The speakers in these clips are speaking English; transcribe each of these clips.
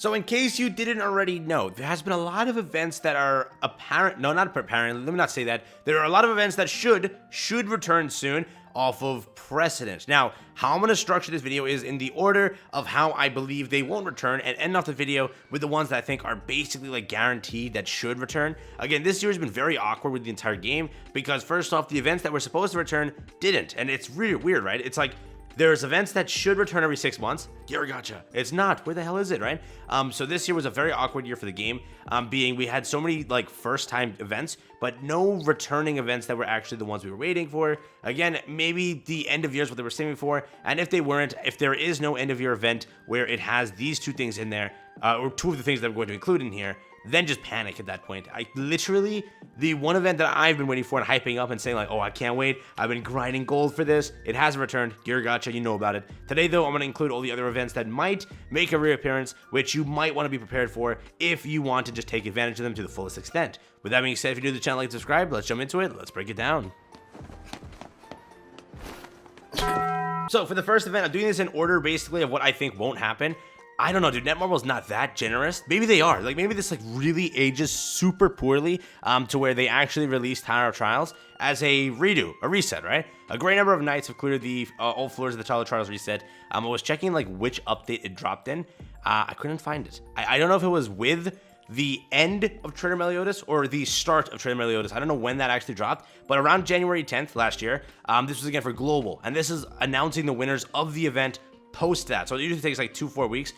So in case you didn't already know, there has been a lot of events that are apparent, no, not apparent, let me not say that. There are a lot of events that should return soon off of precedent. Now, how I'm going to structure this video is in the order of how I believe they won't return, and end off the video with the ones that I think are basically like guaranteed that should return. Again, this year has been very awkward with the entire game because first off, the events that were supposed to return didn't, and it's really weird, right? It's like, there's events that should return every 6 months. Gotcha. It's not. Where the hell is it, right? So this year was a very awkward year for the game, being we had so many like first-time events, but no returning events that were actually the ones we were waiting for. Again, maybe the end of year is what they were saving for, and if they weren't, if there is no end-of-year event where it has these two things in there, or two of the things that I'm going to include in here, then just panic at that point. I literally, the one event that I've been waiting for and hyping up and saying like, oh, I can't wait, I've been grinding gold for this, it hasn't returned. Gotcha, you know about it. Today though, I'm going to include all the other events that might make a reappearance, which you might want to be prepared for if you want to just take advantage of them to the fullest extent. With that being said, if you're new to the channel, like and subscribe, let's jump into it, let's break it down. So for the first event, I'm doing this in order basically of what I think won't happen. I don't know, dude, Netmarble's not that generous. Maybe they are. Like, maybe this, like, really ages super poorly to where they actually released Tower of Trials as a redo, a reset, right? A great number of nights have cleared the all floors of the Tower of Trials reset. I was checking, like, which update it dropped in. I couldn't find it. I don't know if it was with the end of Trader Meliodas or the start of Trader Meliodas. I don't know when that actually dropped, but around January 10th last year, this was again for Global, and this is announcing the winners of the event post that. So it usually takes like 2-4 weeks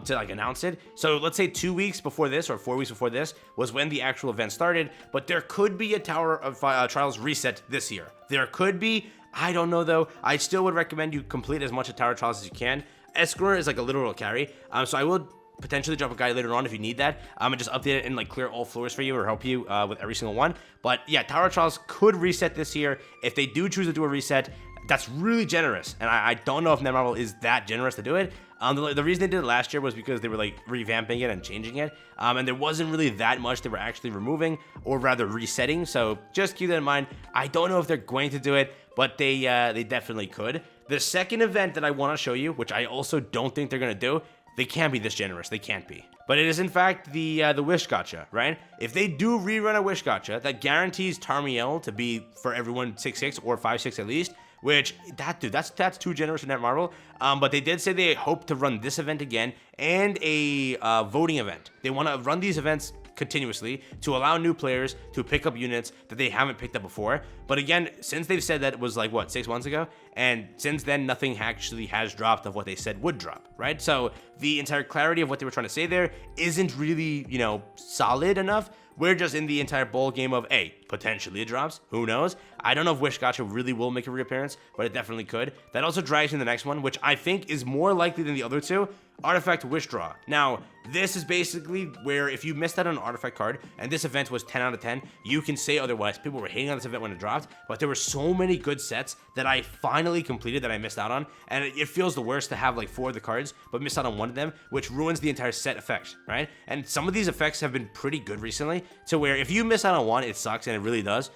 to like announce it. So let's say 2 weeks before this or 4 weeks before this was when the actual event started, but there could be a Tower of Trials reset this year. There could be, I don't know though. I still would recommend you complete as much of Tower of Trials as you can. Escanor is like a literal carry, so I will potentially drop a guide later on if you need that, and just update it and like clear all floors for you or help you with every single one. But yeah, Tower of Trials could reset this year. If they do choose to do a reset, that's really generous, and I don't know if Netmarble is that generous to do it. The reason they did it last year was because they were like revamping it and changing it, and there wasn't really that much they were actually removing, or rather resetting, so just keep that in mind. I don't know if they're going to do it, but they definitely could. The second event that I want to show you, which I also don't think they're going to do, they can't be this generous, they can't be. But it is in fact the Wish Gacha, right? If they do rerun a Wish Gacha, that guarantees Tarmiel to be for everyone 6-6 or 5-6 at least, which, that's too generous for Netmarble. But they did say they hope to run this event again and a voting event. They want to run these events continuously to allow new players to pick up units that they haven't picked up before. But again, since they've said that, it was like, what, 6 months ago? And since then, nothing actually has dropped of what they said would drop, right? So the entire clarity of what they were trying to say there isn't really, you know, solid enough. We're just in the entire ball game of, hey, potentially it drops. Who knows? I don't know if Wish Gacha really will make a reappearance, but it definitely could. That also drives in the next one, which I think is more likely than the other two, Artifact Wish Draw. Now, this is basically where if you missed out on an artifact card, and this event was 10 out of 10, you can say otherwise. People were hating on this event when it dropped, but there were so many good sets that I finally completed that I missed out on, and it feels the worst to have like 4 of the cards, but miss out on one of them, which ruins the entire set effect, right? And some of these effects have been pretty good recently, to where if you miss out on one, it sucks, and it really does,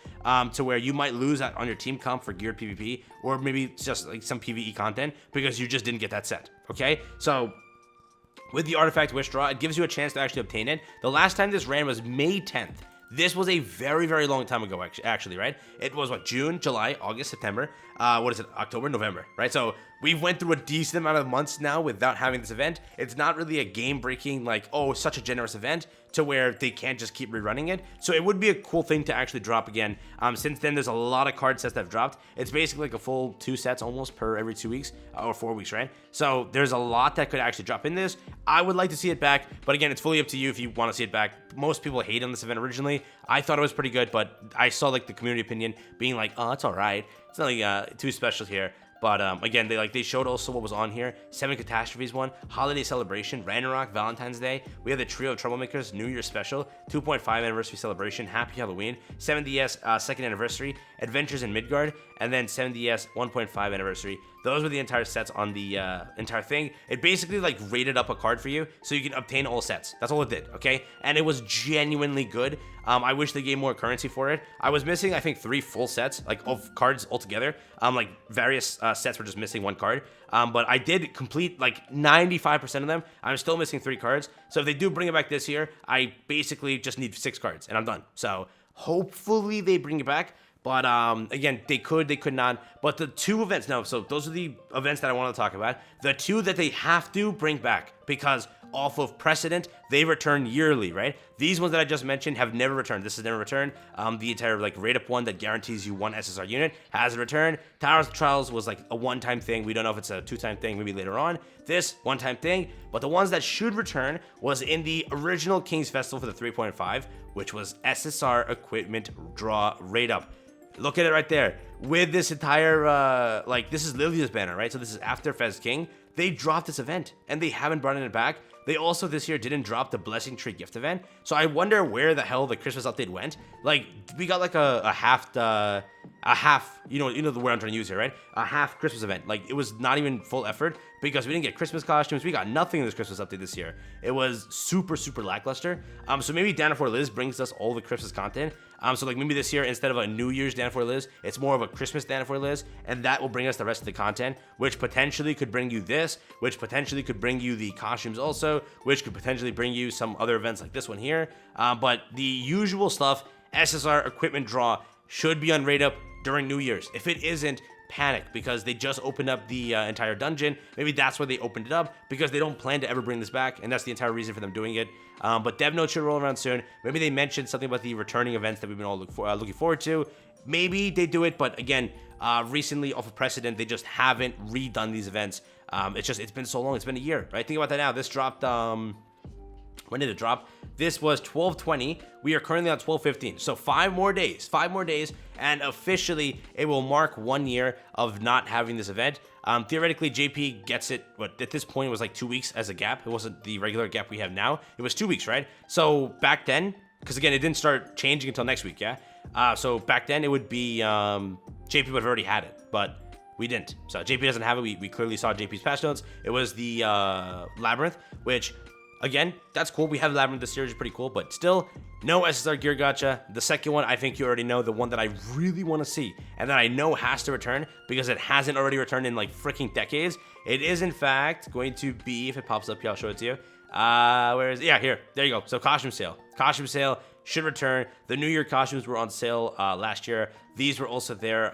to where you might lose out on your team comp for geared PvP, or maybe just like some PvE content, because you just didn't get that set, okay? So with the Artifact Wish Draw, it gives you a chance to actually obtain it. The last time this ran was May 10th. This was a very, very long time ago, actually, right? It was, what, June, July, August, September, October, November, right? So we've went through a decent amount of months now without having this event. It's not really a game-breaking, like, oh, such a generous event, to where they can't just keep rerunning it. So it would be a cool thing to actually drop again. Since then, there's a lot of card sets that have dropped. It's basically like a full 2 sets almost per every 2 weeks, or 4 weeks, right? So there's a lot that could actually drop in this. I would like to see it back, but again, it's fully up to you if you want to see it back. Most people hate on this event originally. I thought it was pretty good, but I saw like the community opinion being like, oh, it's all right. It's nothing too special here. But again, they showed also what was on here. 7 Catastrophes one, Holiday Celebration, Ragnarok, Valentine's Day. We have the Trio of Troublemakers, New Year Special, 2.5 Anniversary Celebration, Happy Halloween, 7DS 2nd Anniversary, Adventures in Midgard, and then 7DS 1.5 Anniversary, those were the entire sets on the entire thing. It basically like rated up a card for you so you can obtain all sets. That's all it did, okay? And it was genuinely good. I wish they gave more currency for it. I was missing, I think, 3 full sets, like, of cards altogether. Like, various sets were just missing 1 card. But I did complete, like, 95% of them. I'm still missing 3 cards. So if they do bring it back this year, I basically just need 6 cards, and I'm done. So hopefully they bring it back. But, again, they could not. But the 2 events, no, so those are the events that I want to talk about. The 2 that they have to bring back, because off of precedent, they return yearly, right? These ones that I just mentioned have never returned. This has never returned. The entire, like, rate-up one that guarantees you 1 SSR unit has returned. Tower Trials was, like, a one-time thing. We don't know if it's a 2-time thing, maybe later on. This, one-time thing. But the ones that should return was in the original King's Festival for the 3.5, which was SSR Equipment Draw Rate-up. Look at it right there. With this entire, like, this is Lilia's banner, right? So this is after Fez King. They dropped this event, and they haven't brought it back. They also this year didn't drop the Blessing Tree gift event. So I wonder where the hell the Christmas update went. Like, we got like a half, you know the word I'm trying to use here, right? A half Christmas event. Like, it was not even full effort because we didn't get Christmas costumes. We got nothing in this Christmas update this year. It was super, super lackluster. So maybe Dan for Liz brings us all the Christmas content. So like maybe this year, instead of a New Year's Dan for Liz, it's more of a Christmas Dan for Liz, and that will bring us the rest of the content, which potentially could bring you this, which potentially could bring you the costumes also, which could potentially bring you some other events like this one here. But the usual stuff, SSR Equipment Draw, should be on rate up during New Year's. If it isn't, panic, because they just opened up the entire dungeon. Maybe that's why they opened it up, because they don't plan to ever bring this back, and that's the entire reason for them doing it. But Dev Note should roll around soon. Maybe they mentioned something about the returning events that we've been all looking forward to. Maybe they do it, but again, recently off of precedent, they just haven't redone these events. It's been so long. It's been a year, right? Think about that now. This dropped, when did it drop? This was 12/20. We are currently on 12/15. So 5 more days, and officially it will mark 1 year of not having this event. Theoretically, JP gets it, but at this point it was like 2 weeks as a gap. It wasn't the regular gap we have now. It was 2 weeks, right? So back then, because again, it didn't start changing until next week, yeah? So back then it would be, JP would have already had it, but we didn't. So JP doesn't have it. We clearly saw JP's patch notes. It was the Labyrinth, which, again, that's cool. We have Labyrinth this year, which is pretty cool, but still, no SSR Gear Gacha. The second one, I think you already know, the one that I really want to see, and that I know has to return, because it hasn't already returned in, like, freaking decades. It is, in fact, going to be, if it pops up here, I'll show it to you. Where is it? Yeah, here. There you go. So, Costume Sale. Costume Sale should return. The New Year costumes were on sale last year. These were also there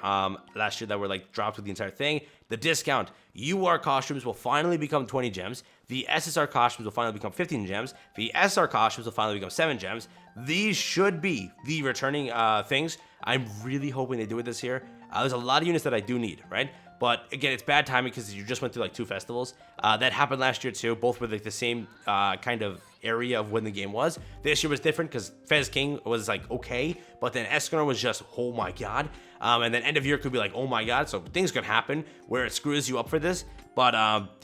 last year that were, like, dropped with the entire thing. The discount. UR costumes will finally become 20 gems. The SSR costumes will finally become 15 gems. The SR costumes will finally become 7 gems. These should be the returning things. I'm really hoping they do it this year. There's a lot of units that I do need, right? But again, it's bad timing because you just went through like 2 festivals. That happened last year too. Both were like the same kind of area of when the game was. This year was different because Fez King was like okay, but then Escanor was just oh my god. And then end of year could be like oh my god. So things could happen where it screws you up for this. But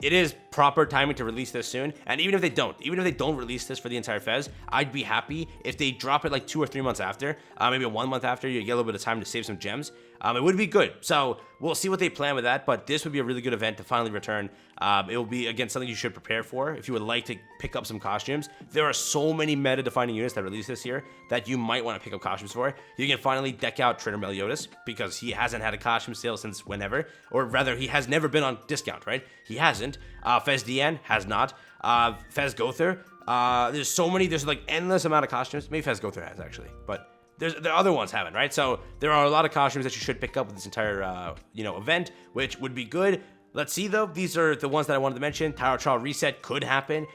it is proper timing to release this soon. And even if they don't release this for the entire Fez, I'd be happy if they drop it like 2 or 3 months after, maybe 1 month after. You get a little bit of time to save some gems. It would be good. So we'll see what they plan with that. But this would be a really good event to finally return. It will be, again, something you should prepare for if you would like to pick up some costumes. There are so many meta-defining units that release this year that you might want to pick up costumes for. You can finally deck out Trainer Meliodas because he hasn't had a costume sale since whenever. Or rather, he has never been on discount, right? He hasn't. Fez Dian has not. Fez Gother. There's so many. There's like endless amount of costumes. Maybe Fez Gother has, actually. But the other ones haven't, right? So there are a lot of costumes that you should pick up with this entire, event, which would be good. Let's see, though. These are the ones that I wanted to mention. Tower Trial Reset could happen.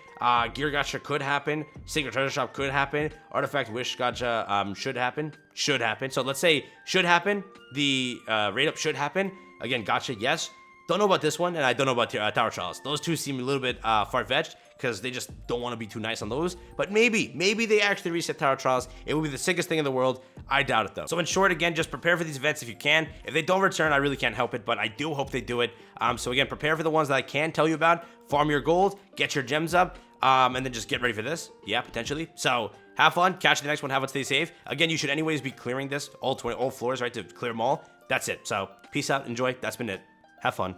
Gear Gacha could happen. Secret Treasure Shop could happen. Artifact Wish Gacha should happen. Should happen. So let's say should happen. The rate up should happen. Again, Gacha, yes. Don't know about this one, and I don't know about Tower Trials. Those two seem a little bit far-fetched because they just don't want to be too nice on those. But maybe they actually reset Tower Trials. It would be the sickest thing in the world. I doubt it, though. So in short, again, just prepare for these events if you can. If they don't return, I really can't help it, but I do hope they do it. So again, prepare for the ones that I can tell you about. Farm your gold, get your gems up, and then just get ready for this. Yeah, potentially. So have fun. Catch the next one. Have fun. Stay safe. Again, you should anyways be clearing this, all floors, right, to clear them all. That's it. So peace out. Enjoy. That's been it. Have fun.